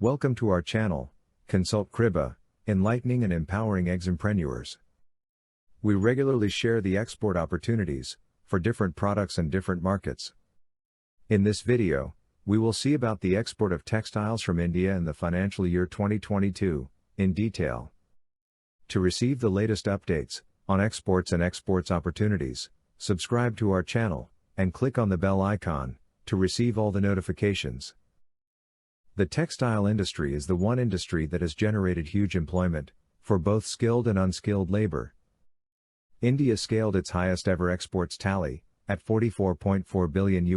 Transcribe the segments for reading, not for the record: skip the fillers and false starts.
Welcome to our channel, Consult Kriba, enlightening and empowering entrepreneurs. We regularly share the export opportunities for different products and different markets. In this video, we will see about the export of textiles from India in the financial year 2022, in detail. To receive the latest updates on exports and exports opportunities, subscribe to our channel, and click on the bell icon to receive all the notifications. The textile industry is the one industry that has generated huge employment for both skilled and unskilled labor. India scaled its highest ever exports tally at $44.4 billion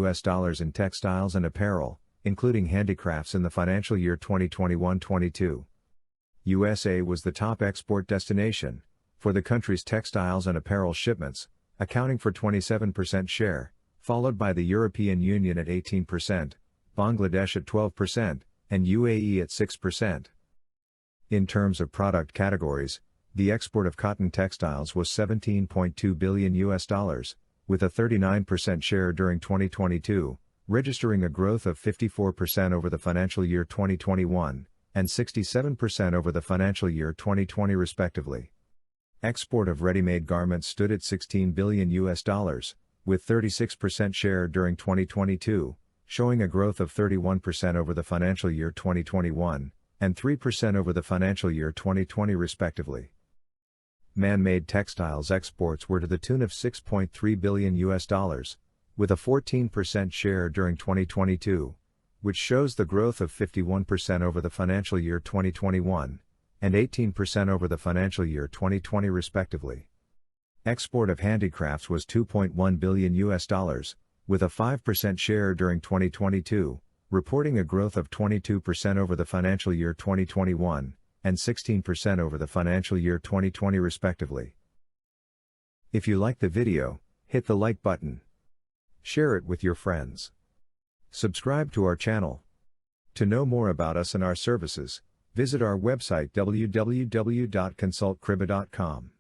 in textiles and apparel, including handicrafts in the financial year 2021-22. USA was the top export destination for the country's textiles and apparel shipments, accounting for 27% share, followed by the European Union at 18%, Bangladesh at 12%, and UAE at 6%. In terms of product categories, the export of cotton textiles was $17.2 billion, with a 39% share during 2022, registering a growth of 54% over the financial year 2021, and 67% over the financial year 2020 respectively. Export of ready-made garments stood at $16 billion, with 36% share during 2022, showing a growth of 31% over the financial year 2021, and 3% over the financial year 2020 respectively. Man-made textiles exports were to the tune of $6.3 billion, with a 14% share during 2022, which shows the growth of 51% over the financial year 2021, and 18% over the financial year 2020 respectively. Export of handicrafts was $2.1 billion, with a 5% share during 2022, reporting a growth of 22% over the financial year 2021, and 16% over the financial year 2020 respectively. If you like the video, hit the like button. Share it with your friends. Subscribe to our channel. To know more about us and our services, visit our website www.consultkriba.com.